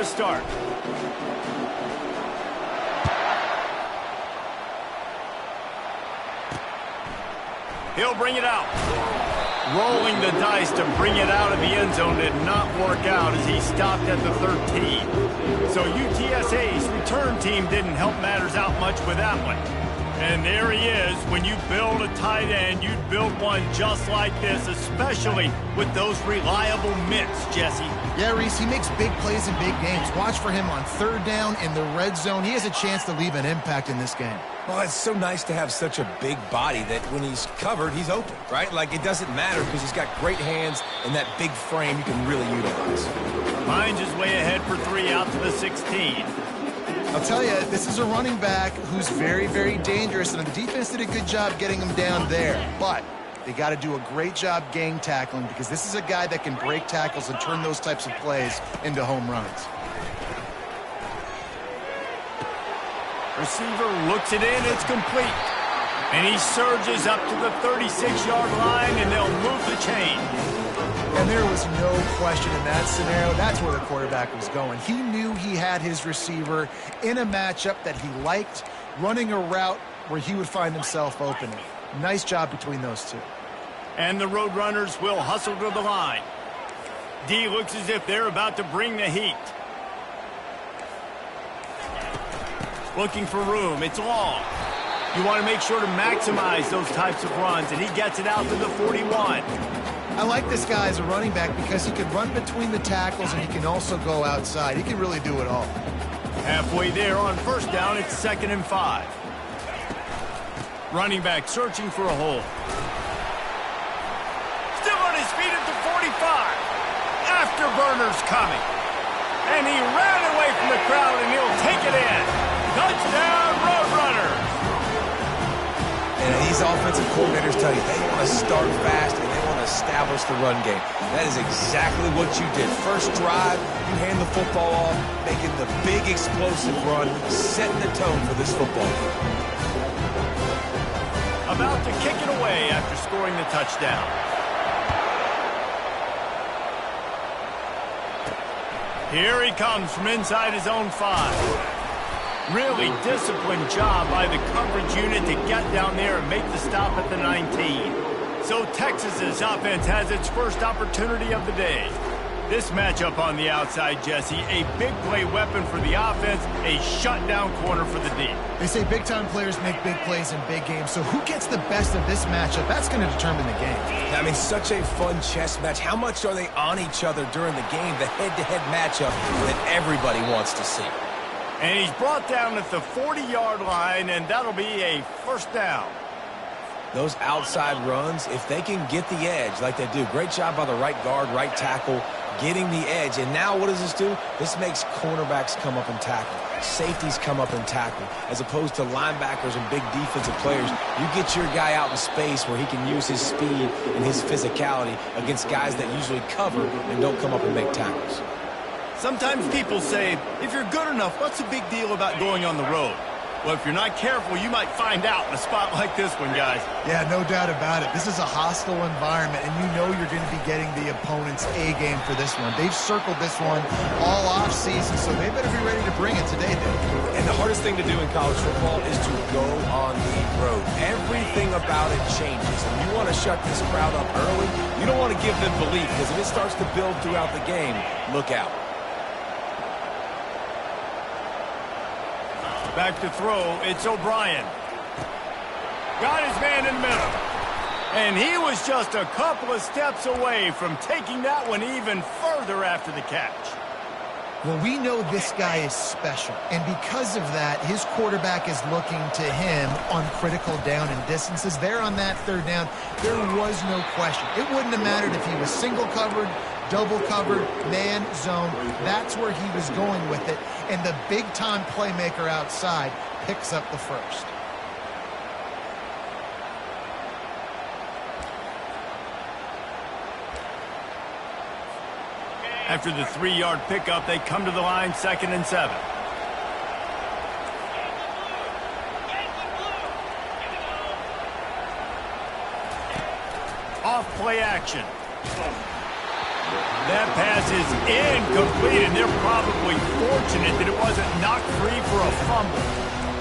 to start. He'll bring it out. Rolling the dice to bring it out of the end zone did not work out as he stopped at the 13. So UTSA's return team didn't help matters out much with that one. And there he is. When you build a tight end, you'd build one just like this, especially with those reliable mitts, Jesse. Yeah, Reese, he makes big plays in big games. Watch for him on third down in the red zone. He has a chance to leave an impact in this game. Well, it's so nice to have such a big body that when he's covered, he's open, right? Like, it doesn't matter because he's got great hands and that big frame you can really utilize. Finds his way ahead for 3 out to the 16. I'll tell you, this is a running back who's very, very dangerous, and the defense did a good job getting him down there. But they got to do a great job gang tackling because this is a guy that can break tackles and turn those types of plays into home runs. Receiver looks it in, it's complete. And he surges up to the 36-yard line, and they'll move the chain. And there was no question in that scenario. That's where the quarterback was going. He knew he had his receiver in a matchup that he liked, running a route where he would find himself opening. Nice job between those two. And the Roadrunners will hustle to the line. D looks as if they're about to bring the heat. Looking for room. It's long. You want to make sure to maximize those types of runs, and he gets it out to the 41. I like this guy as a running back because he can run between the tackles and he can also go outside. He can really do it all. Halfway there on first down, it's 2nd and 5. Running back searching for a hole. Still on his feet at the 45. Afterburner's coming. And he ran away from the crowd, and he'll take it in. Touchdown, Roadrunners. And these offensive coordinators tell you they want to start fast and they want to establish the run game. That is exactly what you did. First drive, you hand the football off, making the big explosive run, setting the tone for this football game. About to kick it away after scoring the touchdown. Here he comes from inside his own 5. Really disciplined job by the coverage unit to get down there and make the stop at the 19. So Texas's offense has its first opportunity of the day. This matchup on the outside, Jesse, a big play weapon for the offense, a shutdown corner for the D. They say big-time players make big plays in big games, so who gets the best of this matchup? That's going to determine the game. I mean, such a fun chess match. How much are they on each other during the game, the head-to-head matchup that everybody wants to see? And he's brought down at the 40-yard line, and that'll be a first down. Those outside runs, if they can get the edge like they do, great job by the right guard, right tackle, getting the edge. And now what does this do? This makes cornerbacks come up and tackle. Safeties come up and tackle. As opposed to linebackers and big defensive players, you get your guy out in space where he can use his speed and his physicality against guys that usually cover and don't come up and make tackles. Sometimes people say, if you're good enough, what's the big deal about going on the road? Well, if you're not careful, you might find out in a spot like this one, guys. Yeah, no doubt about it. This is a hostile environment, and you know you're going to be getting the opponent's A-game for this one. They've circled this one all off-season, so they better be ready to bring it today, then. And the hardest thing to do in college football is to go on the road. Everything about it changes, and you want to shut this crowd up early. You don't want to give them belief, because if it starts to build throughout the game, look out. Back to throw, it's O'Brien. Got his man in the middle. And he was just a couple of steps away from taking that one even further after the catch. Well, we know this guy is special, and because of that, his quarterback is looking to him on critical down and distances. There on that third down, there was no question. It wouldn't have mattered if he was single covered, double covered, man, zone. That's where he was going with it, and the big-time playmaker outside picks up the first. After the 3-yard pickup, they come to the line, 2nd and 7. Off play action. That pass is incomplete, and they're probably fortunate that it wasn't knocked free for a fumble.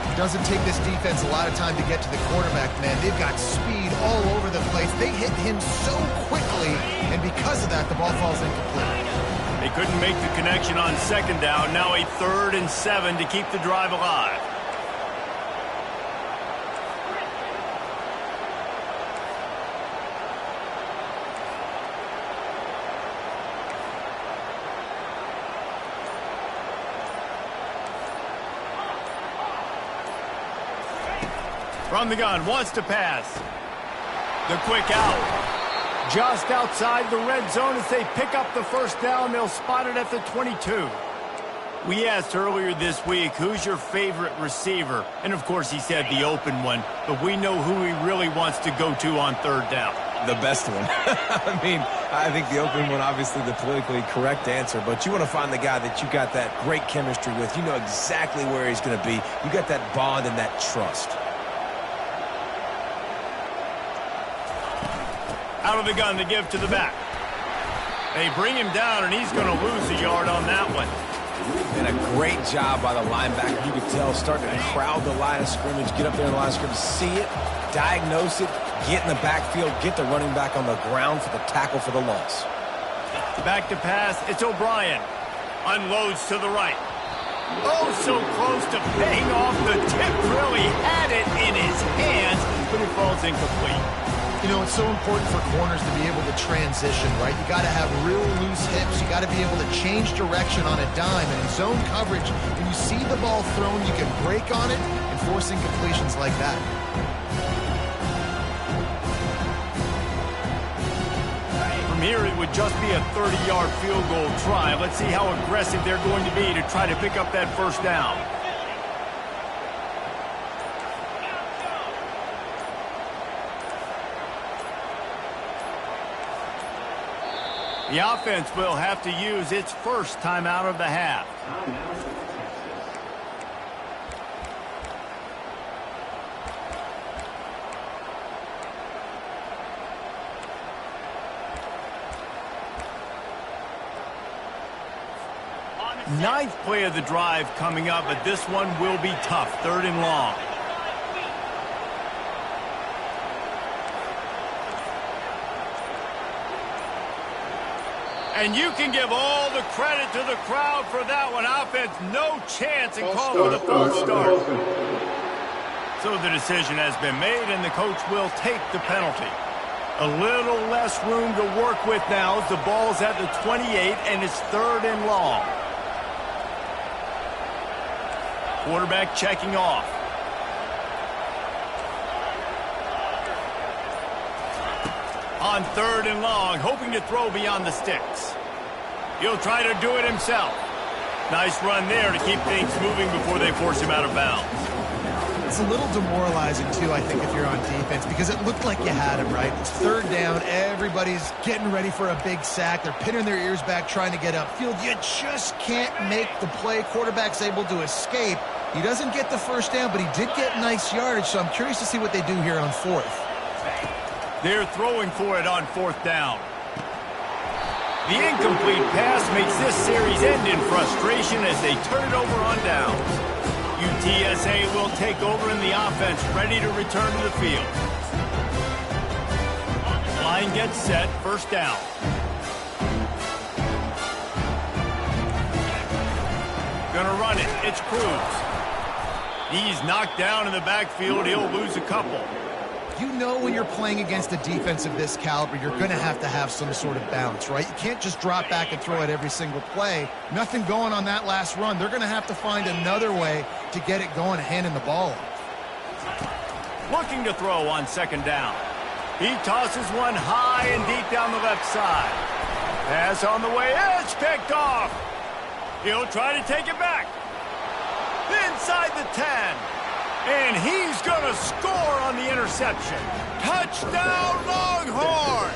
It doesn't take this defense a lot of time to get to the quarterback, man. They've got speed all over the place. They hit him so quickly, and because of that, the ball falls incomplete. They couldn't make the connection on second down. Now a 3rd and 7 to keep the drive alive. From the gun, wants to pass. The quick out. Just outside the red zone as they pick up the first down. They'll spot it at the 22. We asked earlier this week, who's your favorite receiver? And, of course, he said the open one. But we know who he really wants to go to on third down. The best one. I mean, I think the open one, obviously the politically correct answer, but you want to find the guy that you got that great chemistry with. You know exactly where he's going to be. You got that bond and that trust. Out of the gun to give to the back. They bring him down, and he's going to lose a yard on that one. And a great job by the linebacker. You could tell, starting to crowd the line of scrimmage, get up there in the line of scrimmage, see it, diagnose it, get in the backfield, get the running back on the ground for the tackle for the loss. Back to pass. It's O'Brien. Unloads to the right. Oh, so close to paying off the tip. Really had it in his hands, but it falls incomplete. You know, it's so important for corners to be able to transition, right? You got to have real loose hips. You got to be able to change direction on a dime. And in zone coverage, when you see the ball thrown, you can break on it and force incompletions like that. From here, it would just be a 30-yard field goal try. Let's see how aggressive they're going to be to try to pick up that first down. The offense will have to use its first timeout of the half. Ninth play of the drive coming up, but this one will be tough. 3rd and long. And you can give all the credit to the crowd for that one. Offense, no chance, and call for the false start. So the decision has been made, and the coach will take the penalty. A little less room to work with now as the ball's at the 28, and it's 3rd and long. Quarterback checking off. On 3rd and long, hoping to throw beyond the sticks. He'll try to do it himself. Nice run there to keep things moving before they force him out of bounds. It's a little demoralizing, too, I think, if you're on defense, because it looked like you had him, right? It's 3rd down. Everybody's getting ready for a big sack. They're pinning their ears back, trying to get upfield. You just can't make the play. Quarterback's able to escape. He doesn't get the first down, but he did get nice yardage, so I'm curious to see what they do here on 4th. They're throwing for it on 4th down. The incomplete pass makes this series end in frustration as they turn it over on downs. UTSA will take over in the offense, ready to return to the field. Line gets set, 1st down. Gonna run it, it's Cruz. He's knocked down in the backfield, he'll lose a couple. You know when you're playing against a defense of this caliber, you're going to have some sort of bounce, right? You can't just drop back and throw it every single play. Nothing going on that last run. They're going to have to find another way to get it going and handing the ball off. Looking to throw on 2nd down. He tosses one high and deep down the left side. Pass on the way, it's picked off. He'll try to take it back. Inside the 10. And he's going to score on the interception. Touchdown, Longhorns!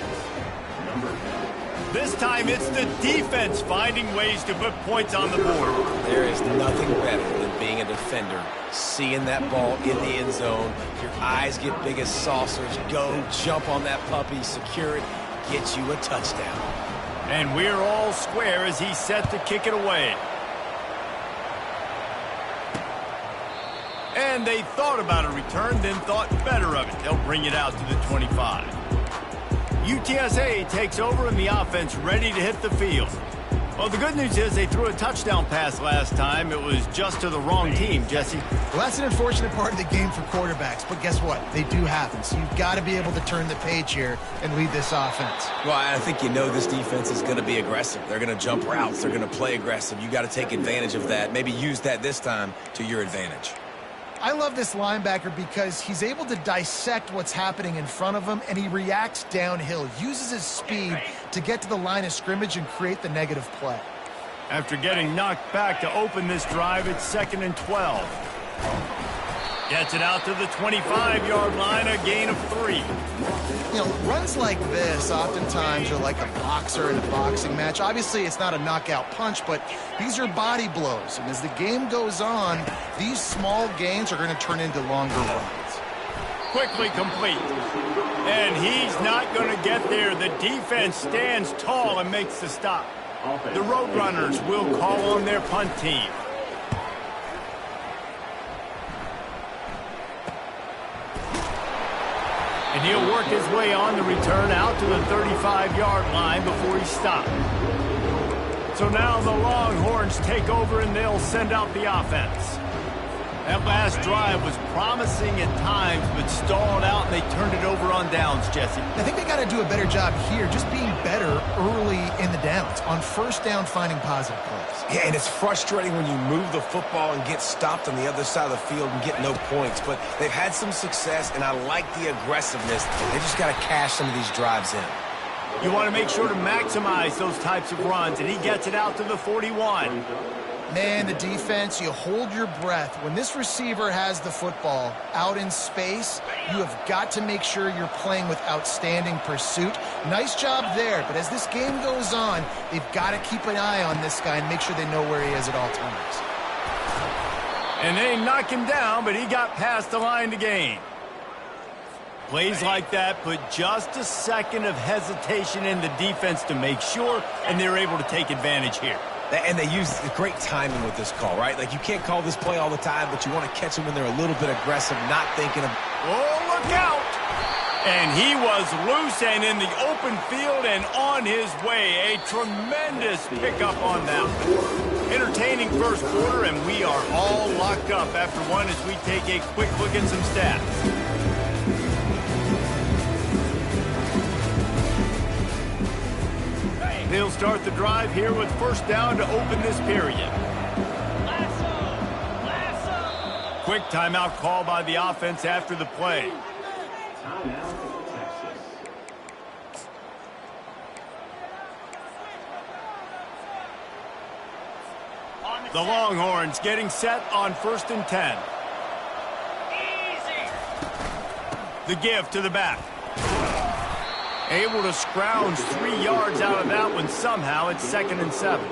This time it's the defense finding ways to put points on the board. There is nothing better than being a defender, seeing that ball in the end zone. Your eyes get big as saucers. Go, jump on that puppy, secure it, get you a touchdown. And we're all square as he's set to kick it away. And they thought about a return, then thought better of it. They'll bring it out to the 25. UTSA takes over and the offense ready to hit the field. Well, the good news is they threw a touchdown pass last time. It was just to the wrong team, Jesse. Well, that's an unfortunate part of the game for quarterbacks, but guess what? They do happen, so you've got to be able to turn the page here and lead this offense. Well, I think you know this defense is going to be aggressive. They're going to jump routes. They're going to play aggressive. You got to take advantage of that. Maybe use that this time to your advantage. I love this linebacker because he's able to dissect what's happening in front of him, and he reacts downhill, uses his speed to get to the line of scrimmage and create the negative play. After getting knocked back to open this drive, it's 2nd and 12. Gets it out to the 25-yard line, a gain of 3. You know, runs like this oftentimes are like a boxer in a boxing match. Obviously, it's not a knockout punch, but these are body blows. And as the game goes on, these small gains are going to turn into longer runs. Quickly complete. And he's not going to get there. The defense stands tall and makes the stop. The Roadrunners will call on their punt team. And he'll work his way on the return out to the 35-yard line before he's stopped. So now the Longhorns take over and they'll send out the offense. That last drive was promising at times, but stalled out, and they turned it over on downs, Jesse. I think they got to do a better job here, just being better early in the downs. On first down, finding positive plays. Yeah, and it's frustrating when you move the football and get stopped on the other side of the field and get no points. But they've had some success, and I like the aggressiveness. They just got to cash some of these drives in. You want to make sure to maximize those types of runs, and he gets it out to the 41. Man, the defense, you hold your breath. When this receiver has the football out in space, you have got to make sure you're playing with outstanding pursuit. Nice job there, but as this game goes on, they've got to keep an eye on this guy and make sure they know where he is at all times. And they knock him down, but he got past the line to gain. Plays like that put just a second of hesitation in the defense to make sure, and they're able to take advantage here. And they use great timing with this call, right? Like, you can't call this play all the time, but you want to catch them when they're a little bit aggressive, not thinking of... Oh, look out! And he was loose and in the open field and on his way. A tremendous pickup on them. Entertaining first quarter, and we are all locked up after one as we take a quick look at some stats. They'll start the drive here with first down to open this period. Quick timeout call by the offense after the play. The Longhorns getting set on 1st and 10. The give to the back. Able to scrounge 3 yards out of that one somehow. It's 2nd and 7.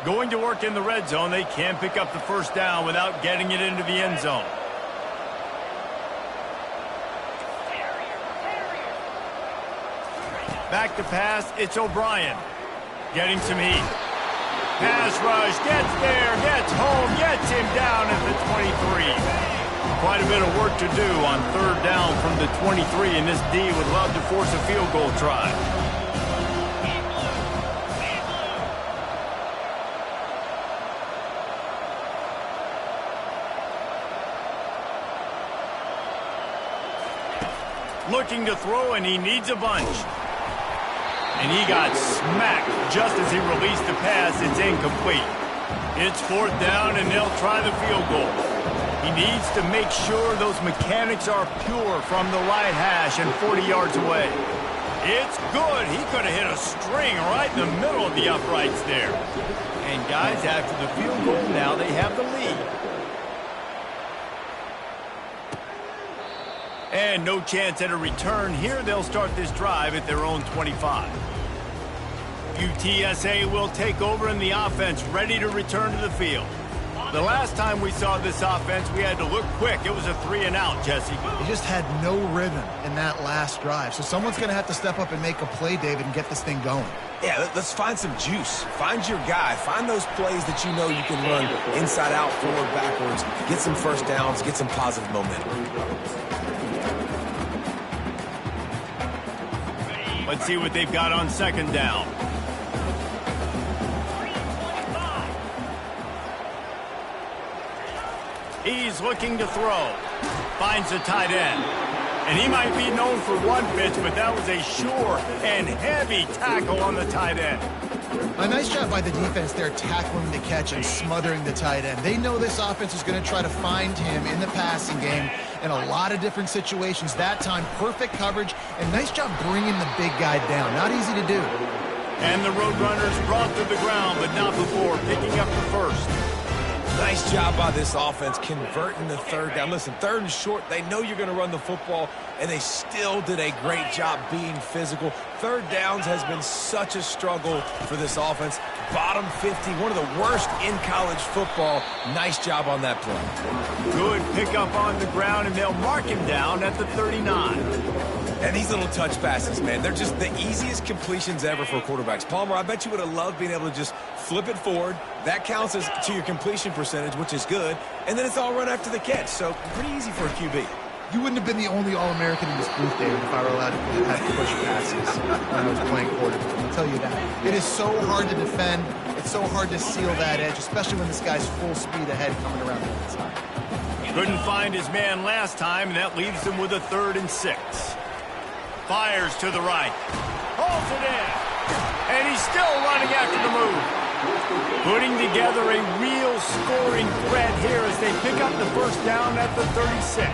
Going to work in the red zone. They can pick up the first down without getting it into the end zone. Back to pass. It's O'Brien. Getting some heat. Pass rush. Gets there. Gets home. Gets him down at the 23. Quite a bit of work to do on 3rd down from the 23, and this D would love to force a field goal try. Looking to throw, and he needs a bunch. And he got smacked just as he released the pass. It's incomplete. It's 4th down, and they'll try the field goal. He needs to make sure those mechanics are pure from the right hash and 40 yards away. It's good. He could have hit a string right in the middle of the uprights there. And guys, after the field goal, now they have the lead. And no chance at a return here. They'll start this drive at their own 25. UTSA will take over in the offense, ready to return to the field. The last time we saw this offense, we had to look quick. It was a 3-and-out, Jesse. He just had no rhythm in that last drive. So someone's going to have to step up and make a play, David, and get this thing going. Yeah, let's find some juice. Find your guy. Find those plays that you know you can run inside out, forward, backwards. Get some first downs. Get some positive momentum. Let's see what they've got on second down. He's looking to throw. Finds a tight end. And he might be known for one pitch, but that was a sure and heavy tackle on the tight end. A nice job by the defense there, tackling the catch and smothering the tight end. They know this offense is going to try to find him in the passing game in a lot of different situations. That time, perfect coverage, and nice job bringing the big guy down. Not easy to do. And the Roadrunners brought to the ground, but not before picking up the first. Nice job by this offense converting the third down. Listen, third and short, they know you're going to run the football, and they still did a great job being physical. Third downs has been such a struggle for this offense. Bottom 50, one of the worst in college football. Nice job on that play. Good pickup on the ground, and they'll mark him down at the 39. And these little touch passes, man, they're just the easiest completions ever for quarterbacks. Palmer, I bet you would have loved being able to just flip it forward. That counts as to your completion percentage, which is good. And then it's all run after the catch, so pretty easy for a QB. You wouldn't have been the only All-American in this booth, David, if I were allowed to have push passes when I was playing quarterback. I'll tell you that. It is so hard to defend. It's so hard to seal that edge, especially when this guy's full speed ahead coming around the inside. Couldn't find his man last time, and that leaves him with a 3rd and 6. Fires to the right. Holds it in. And he's still running after the move. Putting together a real scoring threat here as they pick up the first down at the 36.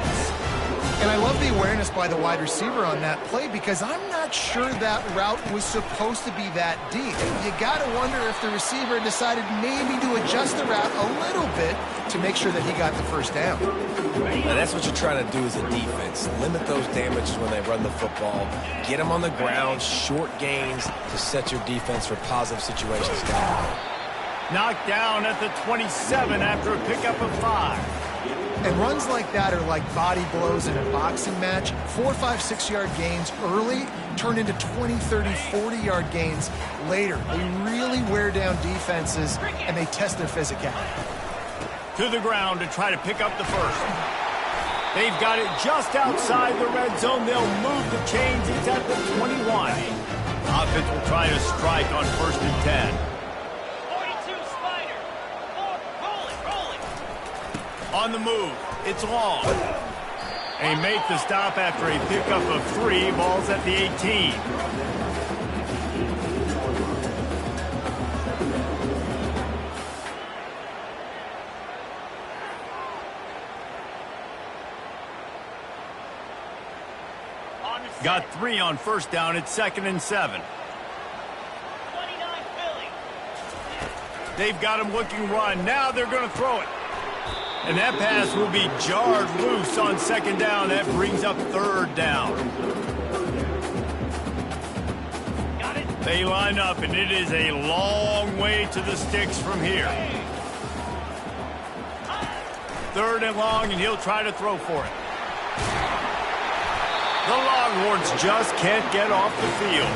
And I love the awareness by the wide receiver on that play because I'm not sure that route was supposed to be that deep. You got to wonder if the receiver decided maybe to adjust the route a little bit to make sure that he got the first down. Now that's what you're trying to do as a defense. Limit those damages when they run the football. Get them on the ground, short gains to set your defense for positive situations down. Knocked down at the 27 after a pickup of 5. And runs like that are like body blows in a boxing match. 4, 5, 6-yard gains early turn into 20, 30, 40-yard gains later. They really wear down defenses, and they test their physicality. To the ground to try to pick up the first. They've got it just outside the red zone. They'll move the chains. It's at the 21. Offense will try to strike on 1st and 10. On the move, it's long. They make the stop after a pickup of 3. Ball's at the 18. Got 3 on 1st down. It's 2nd and 7. They've got him looking run. Now they're going to throw it. And that pass will be jarred loose on 2nd down. That brings up 3rd down. They line up, and it is a long way to the sticks from here. 3rd and long, and he'll try to throw for it. The Longhorns just can't get off the field.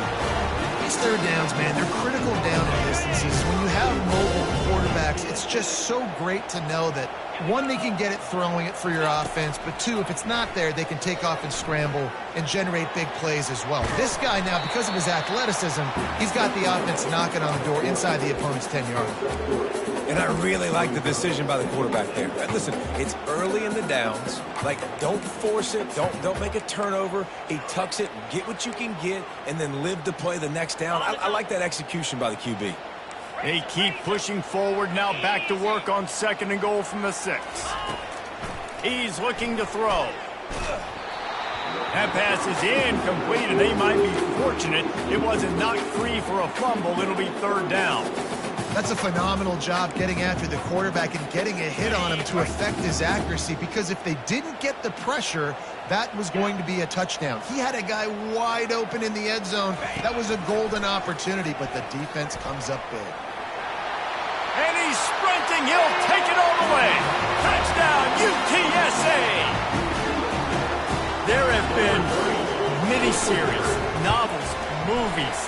These 3rd downs, man, they're critical down in distances. When you have mobile quarterbacks, it's just so great to know that, 1, they can get it throwing it for your offense, but 2, if it's not there, they can take off and scramble and generate big plays as well. This guy now, because of his athleticism, he's got the offense knocking on the door inside the opponent's 10-yard. And I really like the decision by the quarterback there. And listen, it's early in the downs. Like, don't force it. Don't make a turnover. He tucks it, get what you can get, and then live to play the next down. I like that execution by the QB. They keep pushing forward, now back to work on 2nd and goal from the 6. He's looking to throw. That pass is incomplete, and they might be fortunate it wasn't knocked free for a fumble. It'll be 3rd down. That's a phenomenal job getting after the quarterback and getting a hit on him to affect his accuracy, because if they didn't get the pressure, that was going to be a touchdown. He had a guy wide open in the end zone. That was a golden opportunity, but the defense comes up big. And he's sprinting. He'll take it all the way. Touchdown, UTSA. There have been miniseries, novels, movies,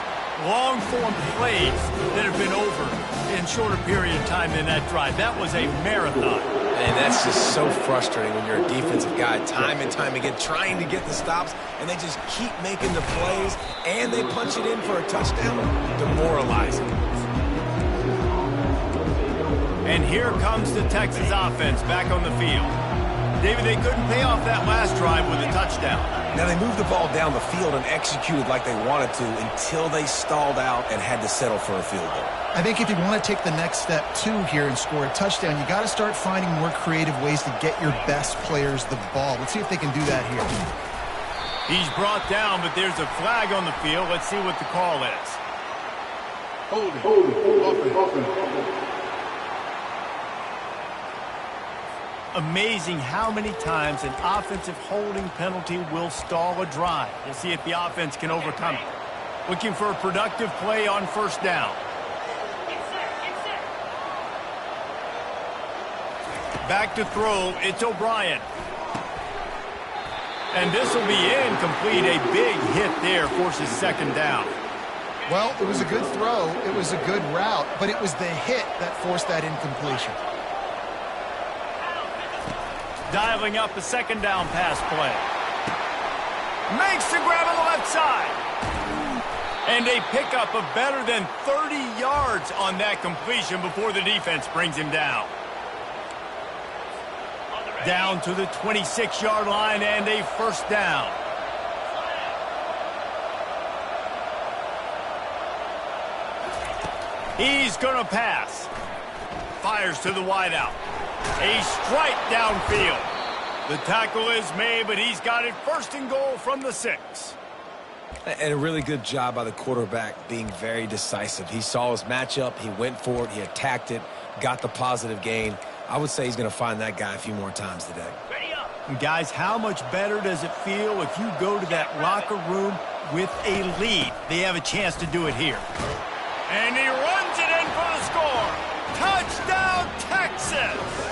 long-form plays that have been over in shorter period of time than that drive. That was a marathon. And that's just so frustrating when you're a defensive guy time and time again trying to get the stops, and they just keep making the plays, and they punch it in for a touchdown. Demoralizing. And here comes the Texas offense back on the field. David, they couldn't pay off that last drive with a touchdown. Now, they moved the ball down the field and executed like they wanted to until they stalled out and had to settle for a field goal. I think if you want to take the next step, too, here and score a touchdown, you got to start finding more creative ways to get your best players the ball. Let's see if they can do that here. He's brought down, but there's a flag on the field. Let's see what the call is. Amazing how many times an offensive holding penalty will stall a drive. We'll see if the offense can overcome it. Looking for a productive play on first down. Back to throw, it's O'Brien. And this will be incomplete. A big hit there forces second down. Well, it was a good throw. It was a good route, but it was the hit that forced that incompletion. Dialing up a second down pass play. Makes the grab on the left side. And a pickup of better than 30 yards on that completion before the defense brings him down. Down to the 26-yard line and a first down. He's going to pass. Fires to the wideout. A strike downfield. The tackle is made, but he's got it first and goal from the 6. And a really good job by the quarterback being very decisive. He saw his matchup, he went for it, he attacked it, got the positive gain. I would say he's going to find that guy a few more times today. And guys, how much better does it feel if you go to that locker room with a lead? They have a chance to do it here. And he runs it in for the score. Touchdown, Texas!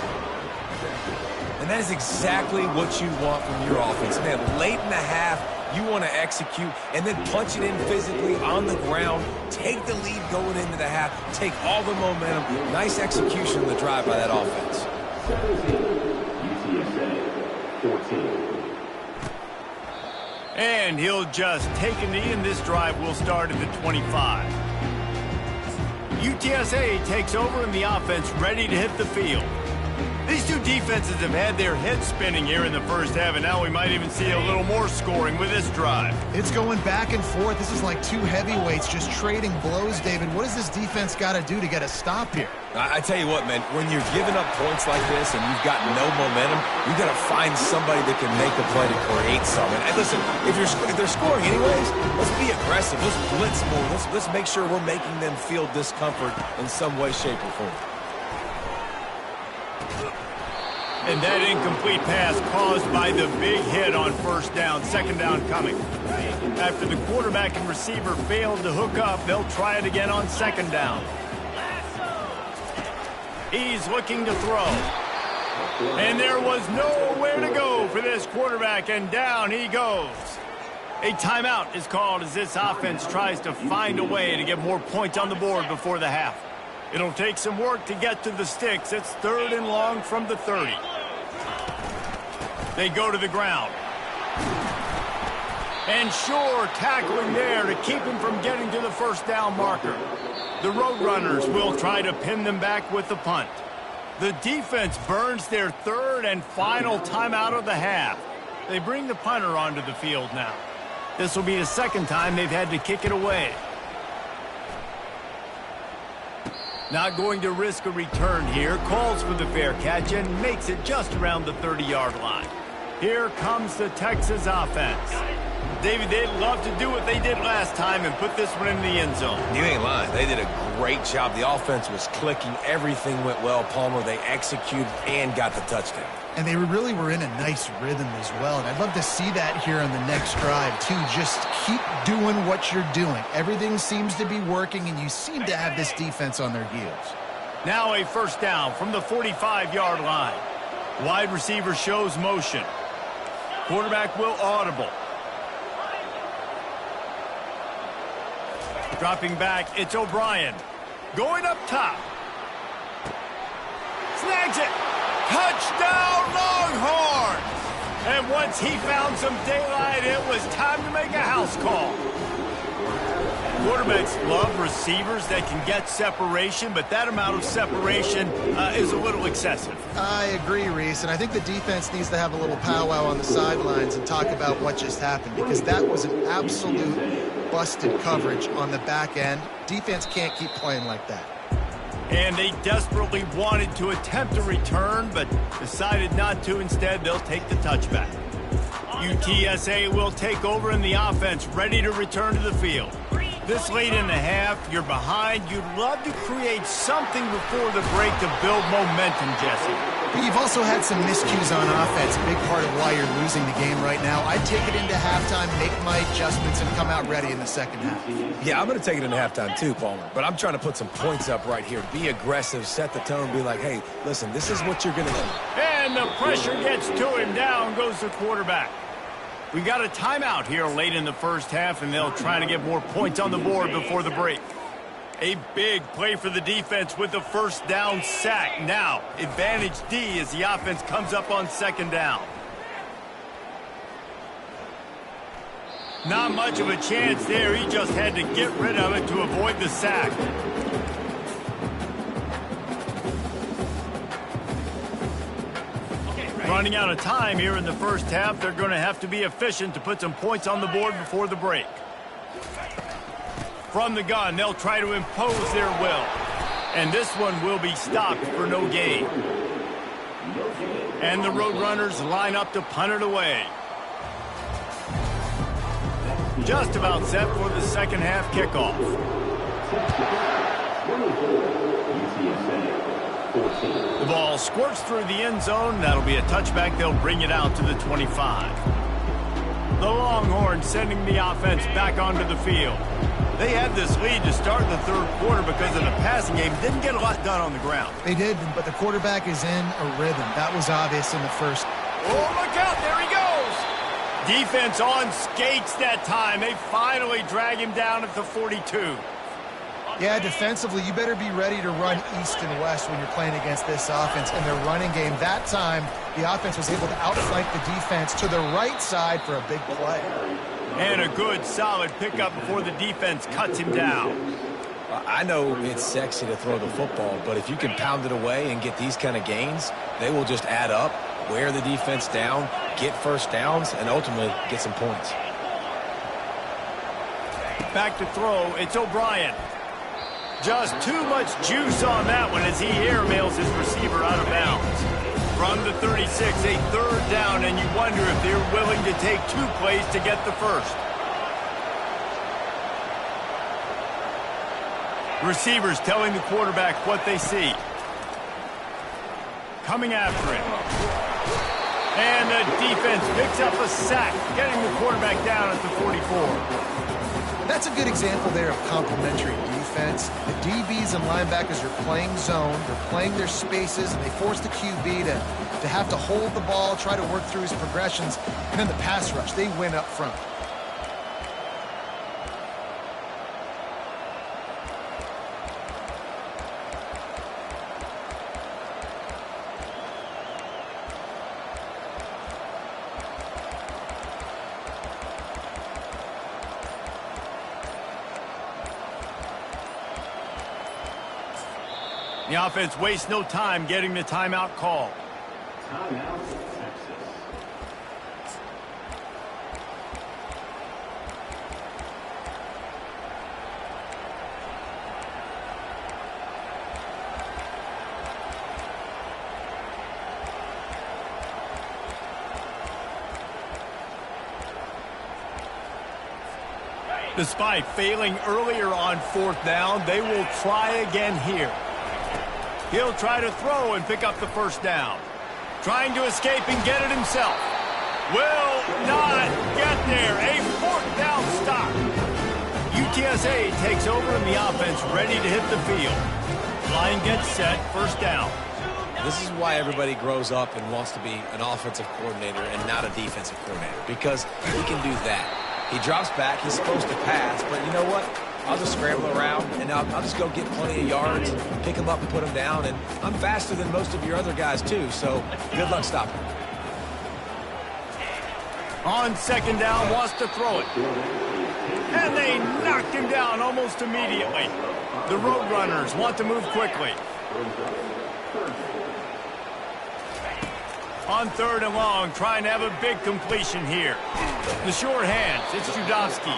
And that is exactly what you want from your offense. Man, late in the half, you want to execute and then punch it in physically on the ground, take the lead going into the half, take all the momentum. Nice execution of the drive by that offense. And he'll just take a knee, and this drive will start at the 25. UTSA takes over, and the offense ready to hit the field. These two defenses have had their heads spinning here in the first half, and now we might even see a little more scoring with this drive. It's going back and forth. This is like two heavyweights just trading blows, David. What does this defense got to do to get a stop here? I tell you what, man, when you're giving up points like this and you've got no momentum, you got to find somebody that can make a play to create something. And listen, if they're scoring anyways, let's be aggressive. Let's blitz more. Let's make sure we're making them feel discomfort in some way, shape, or form. And that incomplete pass caused by the big hit on first down. Second down coming. After the quarterback and receiver failed to hook up, they'll try it again on second down. He's looking to throw. And there was nowhere to go for this quarterback, and down he goes. A timeout is called as this offense tries to find a way to get more points on the board before the half. It'll take some work to get to the sticks. It's 3rd and long from the 30. They go to the ground. And sure, tackling there to keep him from getting to the first down marker. The Roadrunners will try to pin them back with the punt. The defense burns their 3rd and final timeout of the half. They bring the punter onto the field now. This will be the 2nd time they've had to kick it away. Not going to risk a return here. Calls for the fair catch and makes it just around the 30-yard line. Here comes the Texas offense. David, they'd love to do what they did last time and put this one in the end zone. You ain't lying. They did a great job. The offense was clicking. Everything went well, Palmer. They executed and got the touchdown. And they really were in a nice rhythm as well. And I'd love to see that here on the next drive, too. Just keep doing what you're doing. Everything seems to be working, and you seem to have this defense on their heels. Now a first down from the 45-yard line. Wide receiver shows motion. Quarterback will audible. Dropping back, it's O'Brien. Going up top. Snags it. Touchdown, Longhorns! And once he found some daylight, it was time to make a house call. Quarterbacks love receivers that can get separation, but that amount of separation is a little excessive. I agree, Reese, and I think the defense needs to have a little powwow on the sidelines and talk about what just happened, because that was an absolute busted coverage on the back end. Defense can't keep playing like that. And they desperately wanted to attempt a return, but decided not to. Instead, they'll take the touchback. UTSA will take over in the offense, ready to return to the field. This late in the half, you're behind. You'd love to create something before the break to build momentum, Jesse. But you've also had some miscues on offense, a big part of why you're losing the game right now. I'd take it into halftime, make my adjustments, and come out ready in the second half. Yeah, I'm going to take it into halftime too, Palmer. But I'm trying to put some points up right here. Be aggressive, set the tone, be like, hey, listen, this is what you're going to do. And the pressure gets to him. Down goes the quarterback. We got a timeout here late in the first half, and they'll try to get more points on the board before the break. A big play for the defense with the first down sack. Now, advantage D as the offense comes up on second down. Not much of a chance there. He just had to get rid of it to avoid the sack. Running out of time here in the first half. They're going to have to be efficient to put some points on the board before the break. From the gun, they'll try to impose their will. And this one will be stopped for no gain. And the Roadrunners line up to punt it away. Just about set for the second half kickoff. The ball squirts through the end zone. That'll be a touchback. They'll bring it out to the 25. The Longhorns sending the offense back onto the field. They had this lead to start the third quarter because of the passing game. Didn't get a lot done on the ground. They did, but the quarterback is in a rhythm. That was obvious in the first. Oh, look out. There he goes. Defense on skates that time. They finally drag him down at the 42. Yeah, defensively, you better be ready to run east and west when you're playing against this offense. And their running game, that time, the offense was able to outflank the defense to the right side for a big play. And a good, solid pickup before the defense cuts him down. I know it's sexy to throw the football, but if you can pound it away and get these kind of gains, they will just add up, wear the defense down, get first downs, and ultimately get some points. Back to throw, it's O'Brien. Just too much juice on that one as he airmails his receiver out of bounds. From the 36, a third down, and you wonder if they're willing to take two plays to get the first. Receivers telling the quarterback what they see. Coming after him. And the defense picks up a sack, getting the quarterback down at the 44. That's a good example there of complementary defense. The DBs and linebackers are playing zone, they're playing their spaces, and they force the QB to have to hold the ball, try to work through his progressions, and then the pass rush, they win up front. The offense wastes no time getting the timeout call. Timeout, Texas. Despite failing earlier on fourth down, they will try again here. He'll try to throw and pick up the first down. Trying to escape and get it himself. Will not get there. A fourth down stop. UTSA takes over and the offense ready to hit the field. Line gets set, first down. This is why everybody grows up and wants to be an offensive coordinator and not a defensive coordinator, because he can do that. He drops back, he's supposed to pass, but you know what? I'll just scramble around, and I'll just go get plenty of yards, pick them up and put them down, and I'm faster than most of your other guys too, so good luck stopping. On second down, wants to throw it. And they knocked him down almost immediately. The Roadrunners want to move quickly. On third and long, trying to have a big completion here. The short hands, it's Judowski.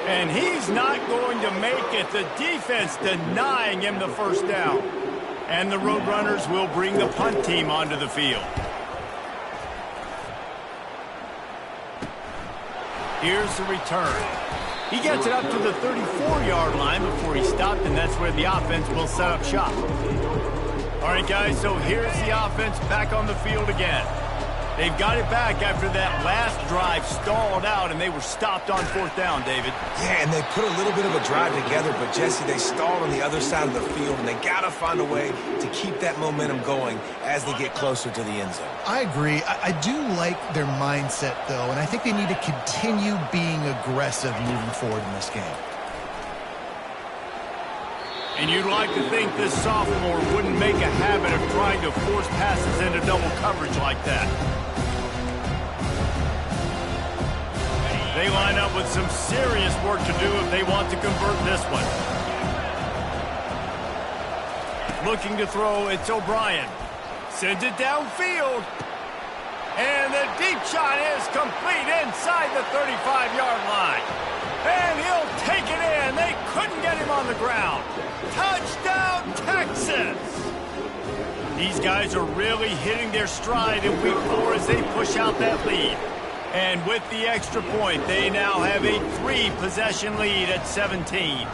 And he's not going to make it. The defense denying him the first down. And the Roadrunners will bring the punt team onto the field. Here's the return. He gets it up to the 34-yard line before he stopped, and that's where the offense will set up shop. All right, guys, so here's the offense back on the field again. They've got it back after that last drive stalled out, and they were stopped on fourth down, David. Yeah, and they put a little bit of a drive together, but, Jesse, they stalled on the other side of the field, and they got to find a way to keep that momentum going as they get closer to the end zone. I agree. I do like their mindset, though, and I think they need to continue being aggressive moving forward in this game. And you'd like to think this sophomore wouldn't make a habit of trying to force passes into double coverage like that. They line up with some serious work to do if they want to convert this one. Looking to throw, it's O'Brien. Sends it downfield. And the deep shot is complete inside the 35-yard line. And he'll take it in. They couldn't get him on the ground. Touchdown, Texas! These guys are really hitting their stride in week 4 as they push out that lead. And with the extra point, they now have a 3-possession lead at 17.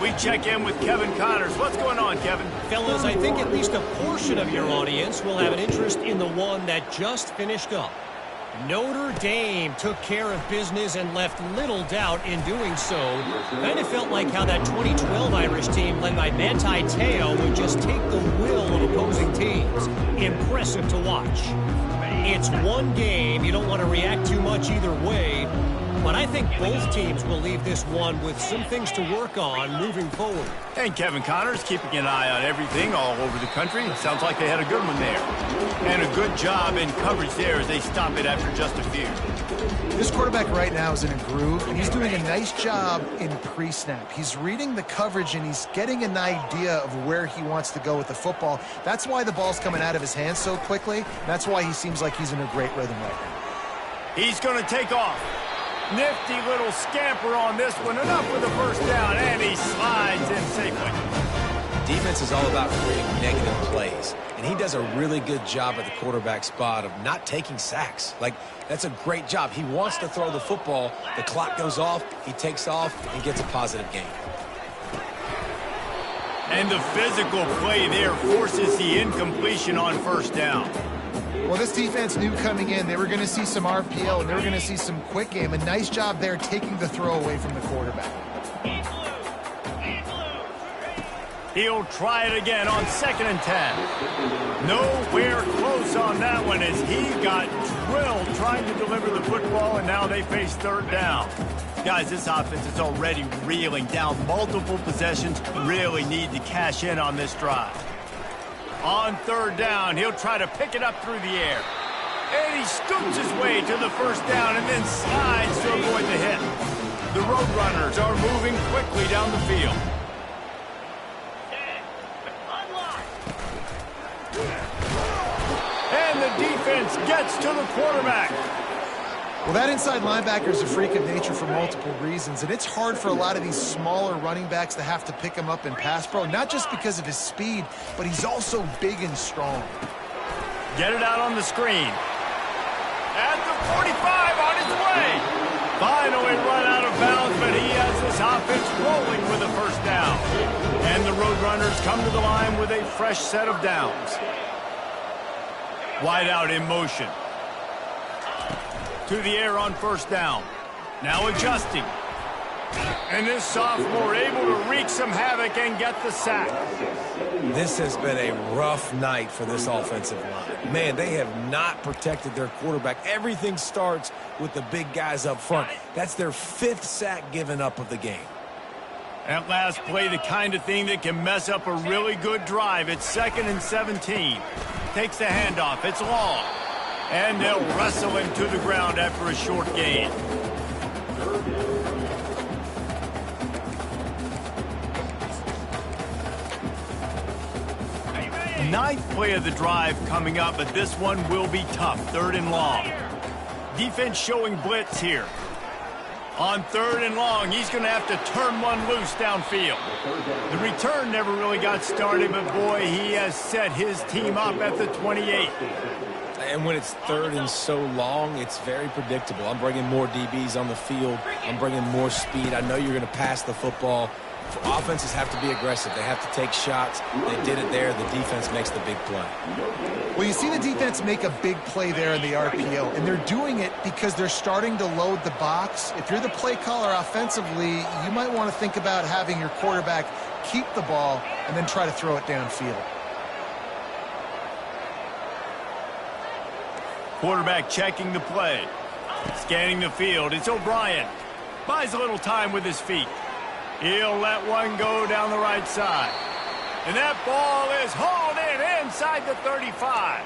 We check in with Kevin Connors. What's going on, Kevin? Fellas, I think at least a portion of your audience will have an interest in the one that just finished up. Notre Dame took care of business and left little doubt in doing so. Kind of felt like how that 2012 Irish team led by Manti Te'o would just take the will of opposing teams. Impressive to watch. It's one game. You don't want to react too much either way. But I think both teams will leave this one with some things to work on moving forward. And Kevin Connors keeping an eye on everything all over the country. Sounds like they had a good one there. And a good job in coverage there as they stop it after just a few. This quarterback right now is in a groove, and he's doing a nice job in pre-snap. He's reading the coverage, and he's getting an idea of where he wants to go with the football. That's why the ball's coming out of his hands so quickly. That's why he seems like he's in a great rhythm right now. He's going to take off. Nifty little scamper on this one. Enough with the first down, and he slides in safely. Defense is all about creating negative plays, and he does a really good job at the quarterback spot of not taking sacks. Like, that's a great job. He wants to throw the football. The clock goes off. He takes off and gets a positive gain. And the physical play there forces the incompletion on first down. Well, this defense knew coming in they were going to see some RPO and they were going to see some quick game. A nice job there taking the throw away from the quarterback. He'll try it again on 2nd and 10. Nowhere close on that one as he got drilled trying to deliver the football, and now they face third down. Guys, this offense is already reeling down multiple possessions. Really need to cash in on this drive. On third down, he'll try to pick it up through the air. And he scoots his way to the first down and then slides to avoid the hit. The Roadrunners are moving quickly down the field. And the defense gets to the quarterback. Well, that inside linebacker is a freak of nature for multiple reasons, and it's hard for a lot of these smaller running backs to have to pick him up in pass pro, not just because of his speed, but he's also big and strong. Get it out on the screen. At the 45 on his way. Finally run out of bounds, but he has this offense rolling with a first down. And the Roadrunners come to the line with a fresh set of downs. Wide out in motion. To the air on first down. Now adjusting. And this sophomore able to wreak some havoc and get the sack. This has been a rough night for this offensive line. Man, they have not protected their quarterback. Everything starts with the big guys up front. That's their 5th sack given up of the game. That last play, the kind of thing that can mess up a really good drive. It's 2nd and 17. Takes the handoff. It's long. And they'll wrestle him to the ground after a short gain. Ninth play of the drive coming up, but this one will be tough. 3rd and long. Defense showing blitz here. On 3rd and long, he's going to have to turn one loose downfield. The return never really got started, but boy, he has set his team up at the 28. And when it's 3rd and so long, it's very predictable. I'm bringing more DBs on the field. I'm bringing more speed. I know you're going to pass the football. Offenses have to be aggressive. They have to take shots. They did it there. The defense makes the big play. Well, you see the defense make a big play there in the RPO, and they're doing it because they're starting to load the box. If you're the play caller offensively, you might want to think about having your quarterback keep the ball and then try to throw it downfield. Quarterback checking the play. Scanning the field. It's O'Brien. Buys a little time with his feet. He'll let one go down the right side. And that ball is hauled in inside the 35.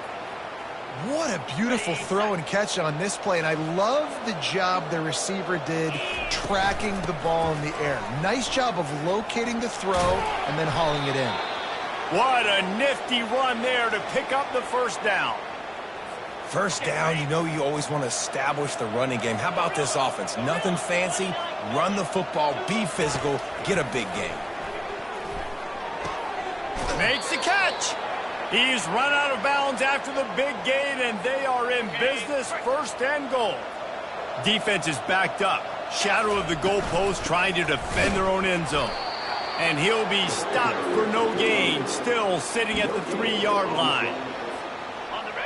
What a beautiful throw and catch on this play, and I love the job the receiver did tracking the ball in the air. Nice job of locating the throw and then hauling it in. What a nifty run there to pick up the 1st down. 1st down, you know you always want to establish the running game. How about this offense? Nothing fancy. Run the football, be physical, get a big gain. Makes the catch. He's run out of bounds after the big gain, and they are in business. 1st and goal. Defense is backed up. Shadow of the goalpost trying to defend their own end zone. And he'll be stopped for no gain, still sitting at the 3-yard line.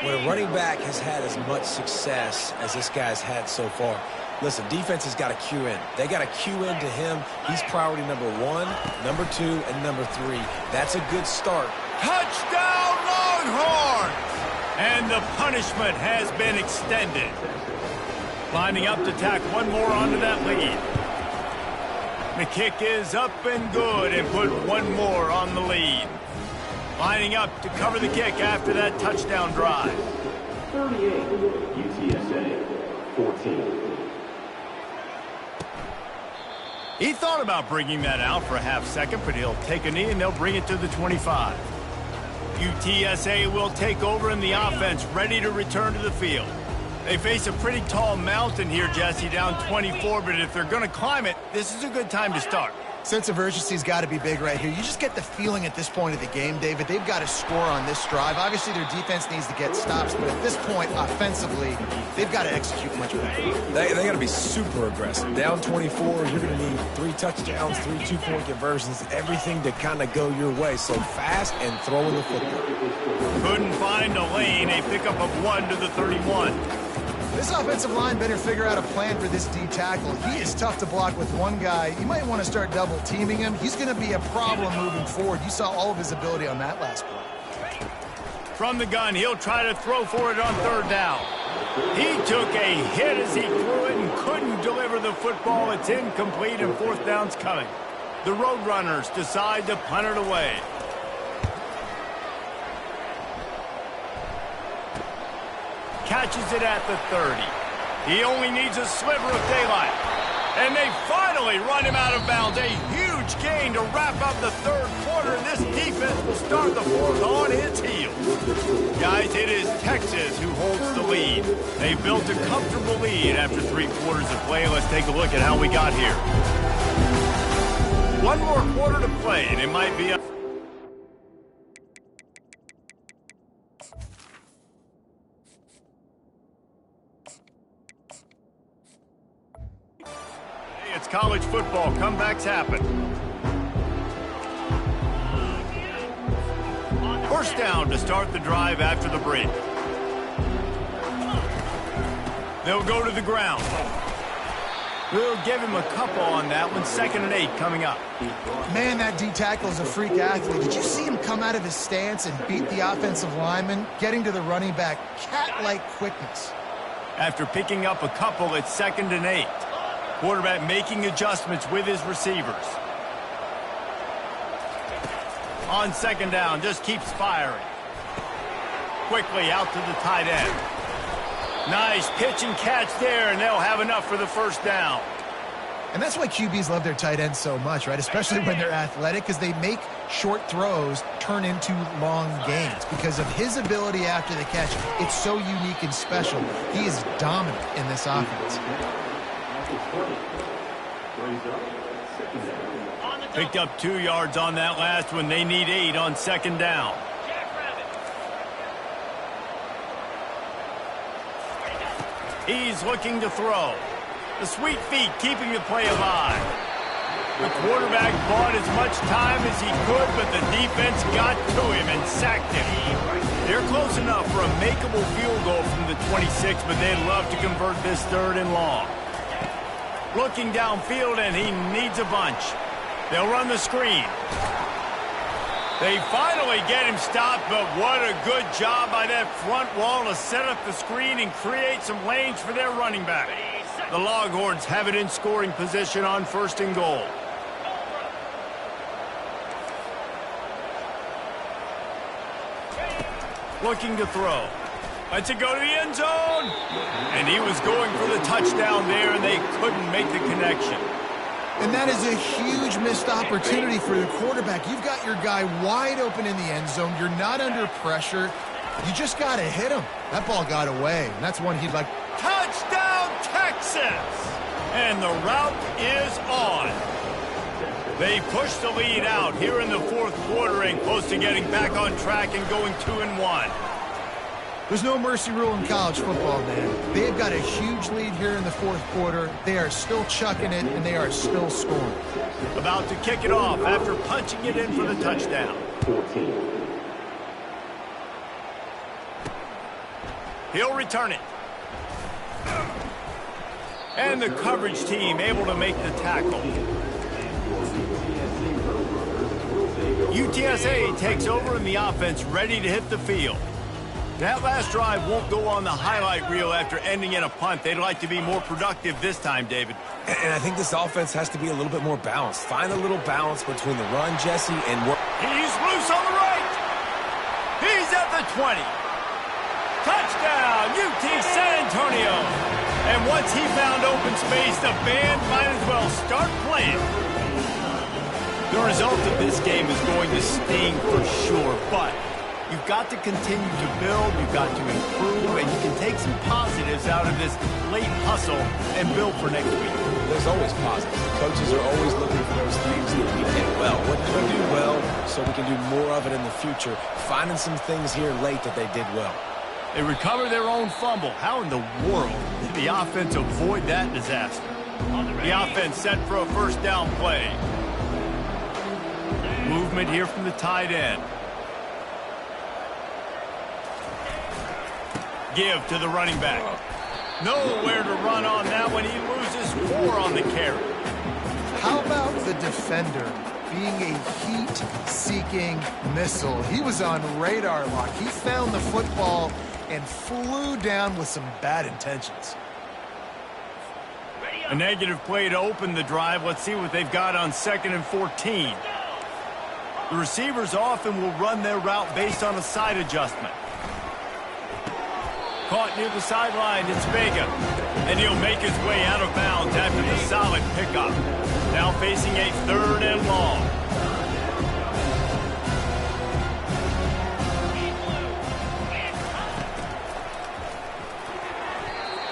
When a running back has had as much success as this guy's had so far, listen, defense has got to cue in. They got to cue in to him. He's priority number 1, number 2, and number 3. That's a good start. Touchdown, Longhorns! And the punishment has been extended. Lining up to tack one more onto that lead. The kick is up and good and put one more on the lead. Lining up to cover the kick after that touchdown drive. 38, UTSA, 14. He thought about bringing that out for a half second, but he'll take a knee and they'll bring it to the 25. UTSA will take over in the offense, ready to return to the field. They face a pretty tall mountain here, Jesse, down 24, but if they're going to climb it, this is a good time to start. Sense of urgency's got to be big right here. You just get the feeling at this point of the game, David, they've got to score on this drive. Obviously, their defense needs to get stops, but at this point, offensively, they've got to execute much better. They got to be super aggressive. Down 24, you're going to need 3 touchdowns, 3 2-point conversions, everything to kind of go your way. So fast and throwing the football. Couldn't find a lane. A pickup of 1 to the 31. This offensive line better figure out a plan for this D tackle. He is tough to block with one guy. You might want to start double teaming him. He's going to be a problem moving forward. You saw all of his ability on that last play. From the gun, he'll try to throw for it on 3rd down. He took a hit as he threw it and couldn't deliver the football. It's incomplete and 4th down's coming. The Roadrunners decide to punt it away. Catches it at the 30. He only needs a sliver of daylight. And they finally run him out of bounds. A huge gain to wrap up the 3rd quarter. And this defense will start the 4th on its heels. Guys, it is Texas who holds the lead. They built a comfortable lead after 3 quarters of play. Let's take a look at how we got here. One more quarter to play, and it might be up. It's college football. Comebacks happen. 1st down to start the drive after the break. They'll go to the ground. We'll give him a couple on that one. 2nd and 8 coming up. Man, that D tackle is a freak athlete. Did you see him come out of his stance and beat the offensive lineman, getting to the running back? Cat-like quickness. After picking up a couple, it's 2nd and 8. Quarterback making adjustments with his receivers. On 2nd down, just keeps firing. Quickly out to the tight end. Nice pitch and catch there, and they'll have enough for the 1st down. And that's why QBs love their tight ends so much, right? Especially when they're athletic, because they make short throws turn into long gains. Because of his ability after the catch, it's so unique and special. He is dominant in this offense. Picked up 2 yards on that last one. They need 8 on 2nd down. He's looking to throw. The sweet feet keeping the play alive. The quarterback bought as much time as he could, but the defense got to him and sacked him. They're close enough for a makeable field goal from the 26, but they'd love to convert this 3rd and long. Looking downfield, and he needs a bunch. They'll run the screen. They finally get him stopped, but what a good job by that front wall to set up the screen and create some lanes for their running back. The Longhorns have it in scoring position on 1st and goal. Looking to throw. Lets it go to the end zone. And he was going for the touchdown there, and they couldn't make the connection. And that is a huge missed opportunity for the quarterback. You've got your guy wide open in the end zone. You're not under pressure. You just got to hit him. That ball got away, and that's one he'd like. Touchdown, Texas! And the route is on. They push the lead out here in the 4th quarter and close to getting back on track and going 2-1. There's no mercy rule in college football, man. They've got a huge lead here in the 4th quarter. They are still chucking it, and they are still scoring. About to kick it off after punching it in for the touchdown. 14. He'll return it. And the coverage team able to make the tackle. UTSA takes over in the offense, ready to hit the field. That last drive won't go on the highlight reel after ending in a punt. They'd like to be more productive this time, David. And I think this offense has to be a little bit more balanced. Find a little balance between the run, Jesse, and work. He's loose on the right. He's at the 20. Touchdown, UT San Antonio. And once he found open space, the band might as well start playing. The result of this game is going to sting for sure, but you've got to continue to build, you've got to improve, and you can take some positives out of this late hustle and build for next week. There's always positives. Coaches are always looking for those things that we did well. What did we do well so we can do more of it in the future? Finding some things here late that they did well. They recover their own fumble. How in the world did the offense avoid that disaster? The offense set for a 1st down play. Movement here from the tight end. Give to the running back. Nowhere to run on that one. He loses 4 on the carry. How about the defender being a heat-seeking missile? He was on radar lock. He found the football and flew down with some bad intentions. A negative play to open the drive. Let's see what they've got on 2nd and 14. The receivers often will run their route based on a side adjustment. Caught near the sideline, it's Vega. And he'll make his way out of bounds after the solid pickup. Now facing a 3rd and long.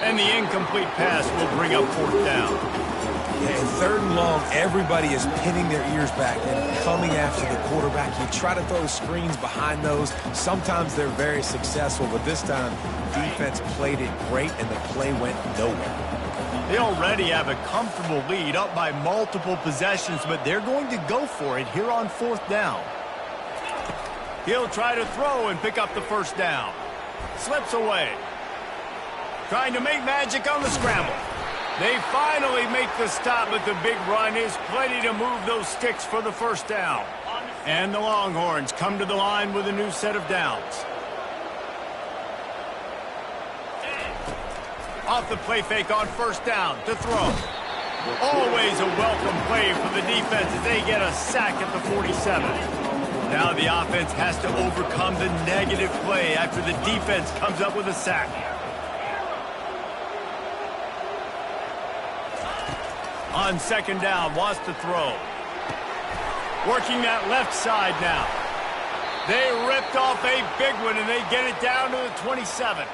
And the incomplete pass will bring up 4th down. And 3rd and long, everybody is pinning their ears back and coming after the quarterback. You try to throw screens behind those. Sometimes they're very successful, but this time, defense played it great, and the play went nowhere. They already have a comfortable lead up by multiple possessions, but they're going to go for it here on 4th down. He'll try to throw and pick up the 1st down. Slips away. Trying to make magic on the scramble. They finally make the stop, but the big run is plenty to move those sticks for the first down. And the Longhorns come to the line with a new set of downs. Off the play fake on first down to throw. Always a welcome play for the defense as they get a sack at the 47. Now the offense has to overcome the negative play after the defense comes up with a sack. On second down, wants to throw. Working that left side now. They ripped off a big one, and they get it down to the 27.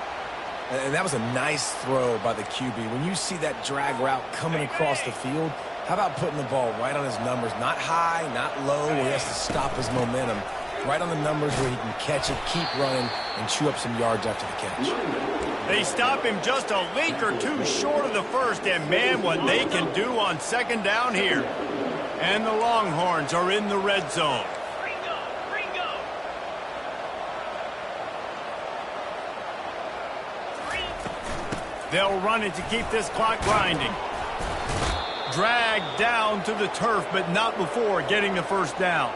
And that was a nice throw by the QB. When you see that drag route coming across the field, how about putting the ball right on his numbers? Not high, not low, where he has to stop his momentum. Right on the numbers where he can catch it, keep running, and chew up some yards after the catch. They stop him just a link or two short of the first, and man, what they can do on second down here. And the Longhorns are in the red zone. They'll run it to keep this clock grinding. Dragged down to the turf, but not before getting the first down.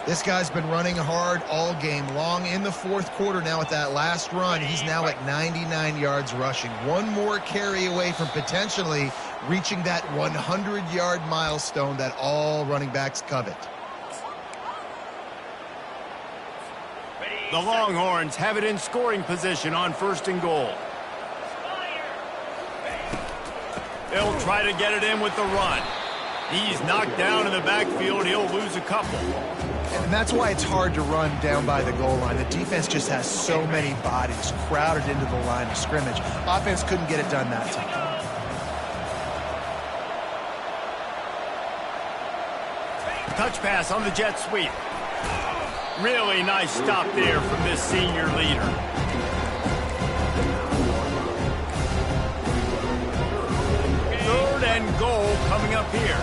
This guy's been running hard all game long. In the fourth quarter now with that last run, he's now at 99 yards rushing. One more carry away from potentially reaching that 100-yard milestone that all running backs covet. The Longhorns have it in scoring position on first and goal. They'll try to get it in with the run. He's knocked down in the backfield. He'll lose a couple. And that's why it's hard to run down by the goal line. The defense just has so many bodies crowded into the line of scrimmage. Offense couldn't get it done that time. Touch pass on the jet sweep. Really nice stop there from this senior leader. Third and goal coming up here.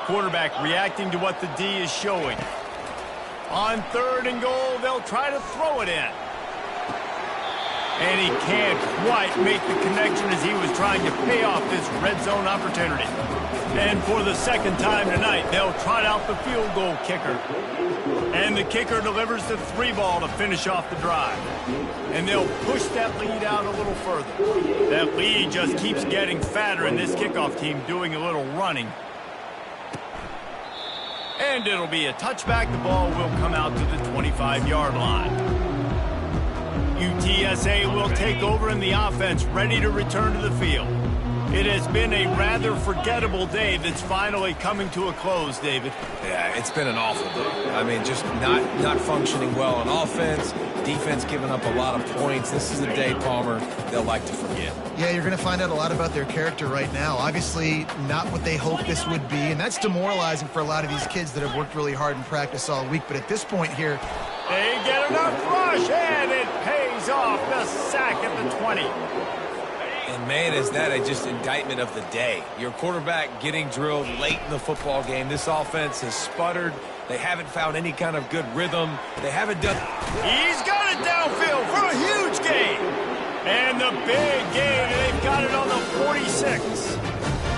Quarterback reacting to what the D is showing. On third and goal, they'll try to throw it in. And he can't quite make the connection as he was trying to pay off this red zone opportunity. And for the second time tonight, they'll trot out the field goal kicker. And the kicker delivers the 3-ball to finish off the drive. And they'll push that lead out a little further. That lead just keeps getting fatter, and this kickoff team doing a little running. And it'll be a touchback. The ball will come out to the 25-yard line. UTSA will take over in the offense, ready to return to the field. It has been a rather forgettable day that's finally coming to a close, David. Yeah, it's been an awful day. I mean, just not functioning well on offense, defense giving up a lot of points. This is a day, Palmer, they'll like to forget. Yeah, you're going to find out a lot about their character right now. Obviously, not what they hoped this would be, and that's demoralizing for a lot of these kids that have worked really hard in practice all week. But at this point here, they get enough rush, and it pays off. The sack at the 20. And, man, is that just indictment of the day. Your quarterback getting drilled late in the football game. This offense has sputtered. They haven't found any kind of good rhythm. They haven't done... He's got it downfield for a huge gain. And the big gain, they've got it on the 46.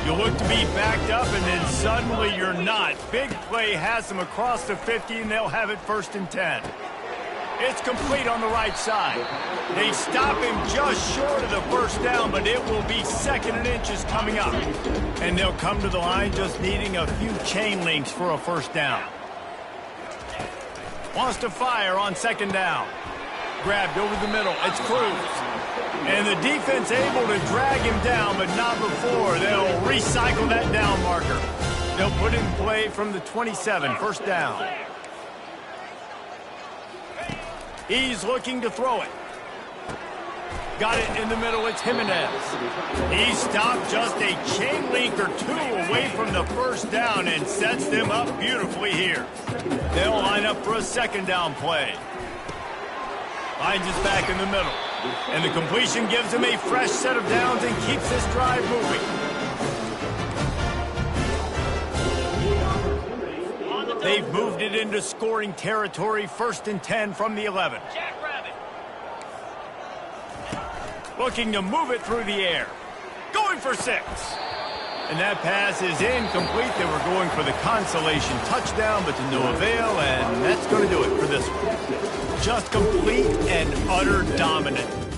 You look to be backed up, and then suddenly you're not. Big play has them across the 50, and they'll have it first and 10. It's complete on the right side. They stop him just short of the first down, but it will be second and inches coming up. And they'll come to the line just needing a few chain links for a first down. Wants to fire on second down. Grabbed over the middle. It's Cruz. And the defense able to drag him down, but not before. They'll recycle that down marker. They'll put in play from the 27, first down. He's looking to throw it. Got it in the middle. It's Jimenez. He stopped just a chain link or two away from the first down and sets them up beautifully here. They'll line up for a second down play. Finds his back in the middle. And the completion gives him a fresh set of downs and keeps this drive moving. They've moved it into scoring territory, first and 10 from the 11. Looking to move it through the air. Going for 6. And that pass is incomplete. They were going for the consolation touchdown, but to no avail, and that's going to do it for this one. Just complete and utter dominant.